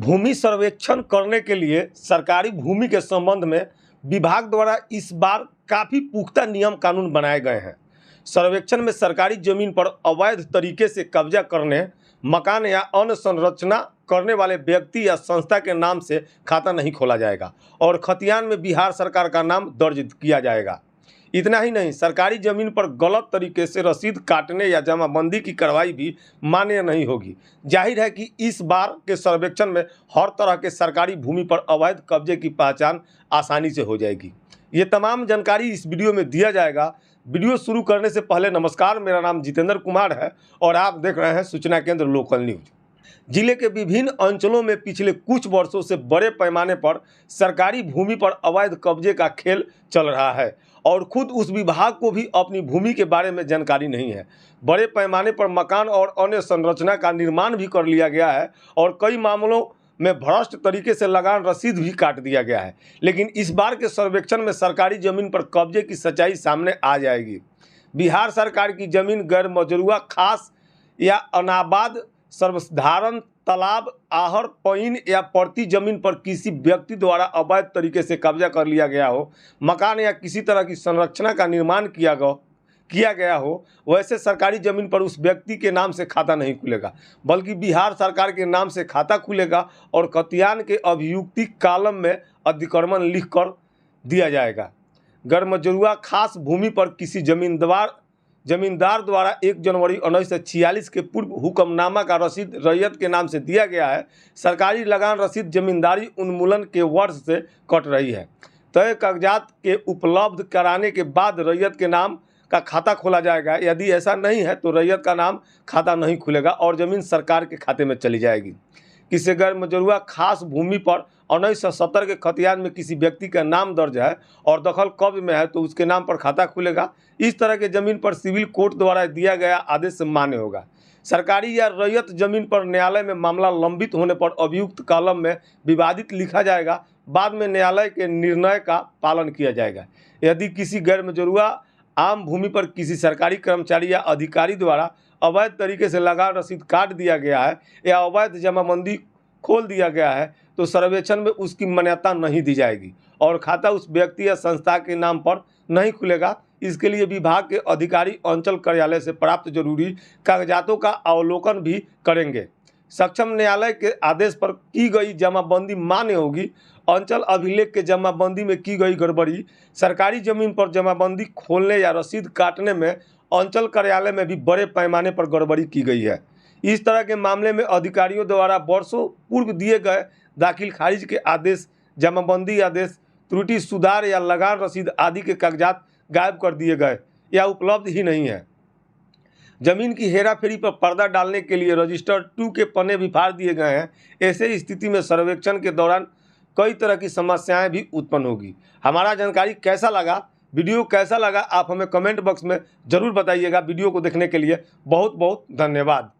भूमि सर्वेक्षण करने के लिए सरकारी भूमि के संबंध में विभाग द्वारा इस बार काफ़ी पुख्ता नियम कानून बनाए गए हैं। सर्वेक्षण में सरकारी जमीन पर अवैध तरीके से कब्जा करने, मकान या अन्य संरचना करने वाले व्यक्ति या संस्था के नाम से खाता नहीं खोला जाएगा और खतियान में बिहार सरकार का नाम दर्ज किया जाएगा। इतना ही नहीं, सरकारी जमीन पर गलत तरीके से रसीद काटने या जमाबंदी की कार्रवाई भी मान्य नहीं होगी। जाहिर है कि इस बार के सर्वेक्षण में हर तरह के सरकारी भूमि पर अवैध कब्जे की पहचान आसानी से हो जाएगी। ये तमाम जानकारी इस वीडियो में दिया जाएगा। वीडियो शुरू करने से पहले नमस्कार, मेरा नाम जितेंद्र कुमार है और आप देख रहे हैं सूचना केंद्र लोकल न्यूज। जिले के विभिन्न अंचलों में पिछले कुछ वर्षों से बड़े पैमाने पर सरकारी भूमि पर अवैध कब्जे का खेल चल रहा है और खुद उस विभाग को भी अपनी भूमि के बारे में जानकारी नहीं है। बड़े पैमाने पर मकान और अन्य संरचना का निर्माण भी कर लिया गया है और कई मामलों में भ्रष्ट तरीके से लगान रसीद भी काट दिया गया है। लेकिन इस बार के सर्वेक्षण में सरकारी जमीन पर कब्जे की सच्चाई सामने आ जाएगी। बिहार सरकार की जमीन गैर मजरूआ, खास या अनाबाद, सर्वसाधारण, तालाब, आहर, पईन या पड़ती जमीन पर किसी व्यक्ति द्वारा अवैध तरीके से कब्जा कर लिया गया हो, मकान या किसी तरह की संरचना का निर्माण किया गया हो, वैसे सरकारी जमीन पर उस व्यक्ति के नाम से खाता नहीं खुलेगा, बल्कि बिहार सरकार के नाम से खाता खुलेगा और खतियान के अभियुक्ति कालम में अधिक्रमण लिख कर दिया जाएगा। गैर मजरूआ खास भूमि पर किसी जमींदार द्वारा 1 जनवरी 1946 के पूर्व हुक्मनामा का रसीद रैयत के नाम से दिया गया है। सरकारी लगान रसीद जमींदारी उन्मूलन के वर्ष से कट रही है। तय कागजात के उपलब्ध कराने के बाद रैयत के नाम का खाता खोला जाएगा। यदि ऐसा नहीं है तो रैयत का नाम खाता नहीं खुलेगा और ज़मीन सरकार के खाते में चली जाएगी। किसी गैर मजरूआ खास भूमि पर 1970 के खतियान में किसी व्यक्ति का नाम दर्ज है और दखल कब्ज में है तो उसके नाम पर खाता खुलेगा। इस तरह के जमीन पर सिविल कोर्ट द्वारा दिया गया आदेश मान्य होगा। सरकारी या रैयत जमीन पर न्यायालय में मामला लंबित होने पर अभियुक्त कॉलम में विवादित लिखा जाएगा। बाद में न्यायालय के निर्णय का पालन किया जाएगा। यदि किसी गैर मजरूआ आम भूमि पर किसी सरकारी कर्मचारी या अधिकारी द्वारा अवैध तरीके से लगान रसीद काट दिया गया है या अवैध जमाबंदी खोल दिया गया है तो सर्वेक्षण में उसकी मान्यता नहीं दी जाएगी और खाता उस व्यक्ति या संस्था के नाम पर नहीं खुलेगा। इसके लिए विभाग के अधिकारी अंचल कार्यालय से प्राप्त जरूरी कागजातों का अवलोकन भी करेंगे। सक्षम न्यायालय के आदेश पर की गई जमाबंदी मान्य होगी। अंचल अभिलेख के जमाबंदी में की गई गड़बड़ी, सरकारी जमीन पर जमाबंदी खोलने या रसीद काटने में अंचल कार्यालय में भी बड़े पैमाने पर गड़बड़ी की गई है। इस तरह के मामले में अधिकारियों द्वारा वर्षों पूर्व दिए गए दाखिल खारिज के आदेश, जमाबंदी आदेश, त्रुटि सुधार या लगान रसीद आदि के कागजात गायब कर दिए गए या उपलब्ध ही नहीं है। जमीन की हेराफेरी पर पर्दा डालने के लिए रजिस्टर 2 के पन्ने भी फाड़ दिए गए हैं। ऐसे स्थिति में सर्वेक्षण के दौरान कई तरह की समस्याएं भी उत्पन्न होगी। हमारा जानकारी कैसा लगा, वीडियो कैसा लगा, आप हमें कमेंट बॉक्स में ज़रूर बताइएगा। वीडियो को देखने के लिए बहुत बहुत धन्यवाद।